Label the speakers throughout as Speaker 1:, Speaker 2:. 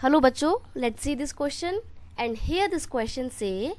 Speaker 1: Hello बच्चों, let's see this question. And here this question say,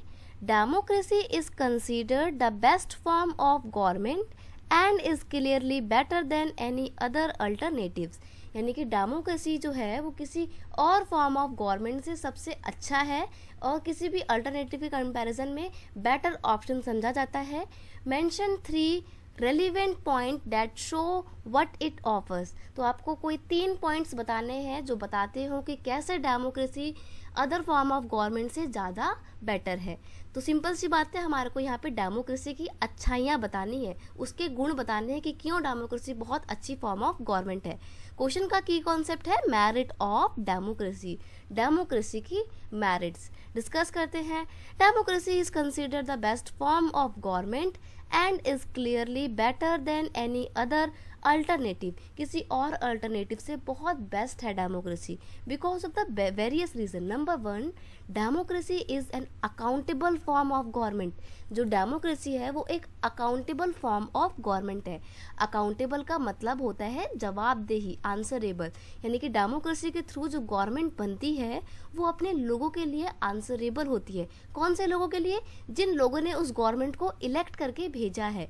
Speaker 1: democracy is considered the best form of government and is clearly better than any other alternatives. यानी कि democracy जो है वो किसी और form of government से सबसे अच्छा है और किसी भी अल्टरनेटिव के कंपैरिजन में बेटर ऑप्शन समझा जाता है. Mention 3 relevant point that show what it offers. तो आपको कोई 3 पॉइंट्स बताने हैं जो बताते हो कि कैसे democracy other form of government से ज़्यादा बेटर है. तो सिंपल सी बात है, हमारे को यहाँ पे डेमोक्रेसी की अच्छाइयाँ बतानी है, उसके गुण बताने हैं कि क्यों डेमोक्रेसी बहुत अच्छी फॉर्म ऑफ गवर्नमेंट है. क्वेश्चन का की कॉन्सेप्ट है मेरिट ऑफ डेमोक्रेसी, डेमोक्रेसी की मेरिट्स डिस्कस करते हैं. Democracy is considered the best form of government and is clearly better than any other alternative. किसी और अल्टरनेटिव से बहुत बेस्ट है democracy because of the various reason. Number 1, democracy is an accountable form of government. जो democracy है वो एक accountable form of government है. अकाउंटेबल का मतलब होता है जवाबदेही, आंसरेबल. यानी कि डेमोक्रेसी के थ्रू जो गवर्नमेंट बनती है वो अपने लोगों के लिए आंसरेबल होती है. कौन से लोगों के लिए? जिन लोगों ने उस गवर्नमेंट को इलेक्ट करके भेजा है.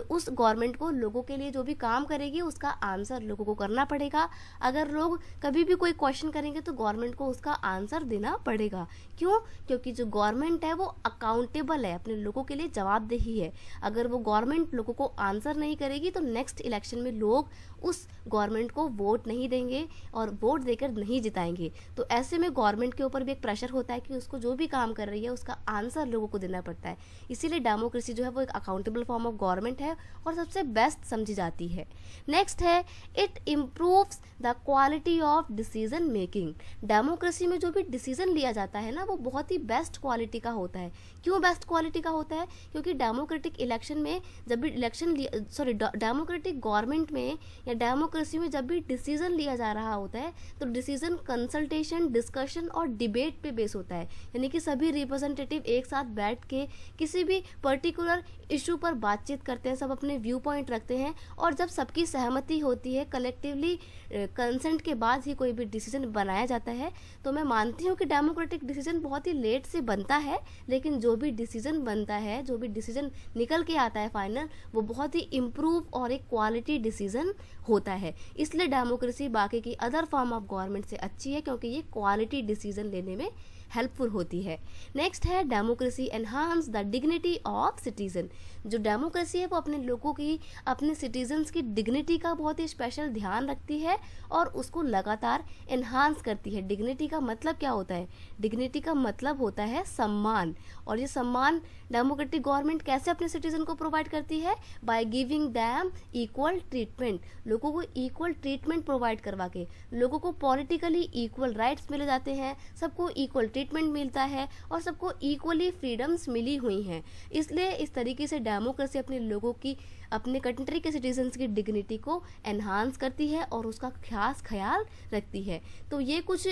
Speaker 1: उस गवर्नमेंट को लोगों के लिए जो भी काम करेगी उसका आंसर लोगों को करना पड़ेगा. अगर लोग कभी भी कोई क्वेश्चन करेंगे तो गवर्नमेंट को उसका आंसर देना पड़ेगा. क्यों? क्योंकि जो गवर्नमेंट है वो अकाउंटेबल है, अपने लोगों के लिए जवाबदेही है. अगर वो गवर्नमेंट लोगों को आंसर नहीं करेगी तो नेक्स्ट इलेक्शन में लोग उस गवर्नमेंट को वोट नहीं देंगे और वोट देकर नहीं जिताएंगे. तो ऐसे में गवर्नमेंट के ऊपर भी एक प्रेशर होता है कि उसको जो भी काम कर रही है उसका आंसर लोगों को देना पड़ता है. इसीलिए डेमोक्रेसी जो है वो एक अकाउंटेबल फॉर्म ऑफ गवर्नमेंट है और सबसे बेस्ट समझी जाती है. नेक्स्ट है, it improves the quality of decision making. Democracy में जो भी डिसीजन लिया जाता है ना वो बहुत ही बेस्ट क्वालिटी का होता है. क्यों बेस्ट क्वालिटी का होता है? क्योंकि डेमोक्रेटिक इलेक्शन में जब भी डेमोक्रेटिक गवर्नमेंट में या डेमोक्रेसी में जब भी डिसीजन लिया जा रहा होता है तो डिसीजन कंसल्टेशन, डिस्कशन और डिबेट पे बेस होता है. यानी कि सभी रिप्रेजेंटेटिव एक साथ बैठ के किसी भी पर्टिकुलर इशू पर बातचीत करते हैं, सब अपने व्यू पॉइंट रखते हैं और जब सबकी सहमति होती है, कलेक्टिवली कंसेंट के बाद ही कोई भी डिसीजन बनाया जाता है. तो मैं मानती हूँ कि डेमोक्रेटिक डिसीजन बहुत ही लेट से बनता है, लेकिन जो भी डिसीजन बनता है, जो भी डिसीजन निकल के आता है फाइनल, वो बहुत ही इम्प्रूव और एक क्वालिटी डिसीजन होता है. इसलिए डेमोक्रेसी बाकी की अदर फॉर्म ऑफ गवर्नमेंट से अच्छी है क्योंकि ये क्वालिटी डिसीजन लेने में हेल्पफुल होती है. नेक्स्ट है, democracy enhance the dignity of citizen. जो डेमोक्रेसी है वो अपने लोगों की, अपने सिटीजन्स की डिग्निटी का बहुत ही स्पेशल ध्यान रखती है और उसको लगातार एनहांस करती है. डिग्निटी का मतलब क्या होता है? डिग्निटी का मतलब होता है सम्मान. और ये सम्मान डेमोक्रेटिक गवर्नमेंट कैसे अपने सिटीजन को प्रोवाइड करती है? By giving them equal treatment. लोगों को इक्वल ट्रीटमेंट प्रोवाइड करवा के लोगों को पॉलिटिकली इक्वल राइट्स मिले जाते हैं, सबको इक्वल ट्रीटमेंट मिलता है और सबको इक्वली फ्रीडम्स मिली हुई हैं. इसलिए इस तरीके से डेमोक्रेसी अपने लोगों की, अपने कंट्री के सिटीजन्स की डिग्निटी को एनहांस करती है और उसका खास ख्याल रखती है. तो ये कुछ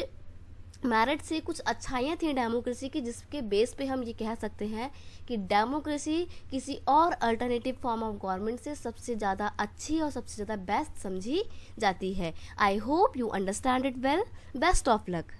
Speaker 1: मेरिट से कुछ अच्छाइयाँ थी डेमोक्रेसी की जिसके बेस पे हम ये कह सकते हैं कि डेमोक्रेसी किसी और अल्टरनेटिव फॉर्म ऑफ गवर्नमेंट से सबसे ज़्यादा अच्छी और सबसे ज़्यादा बेस्ट समझी जाती है. I hope you understand it well. Best of luck.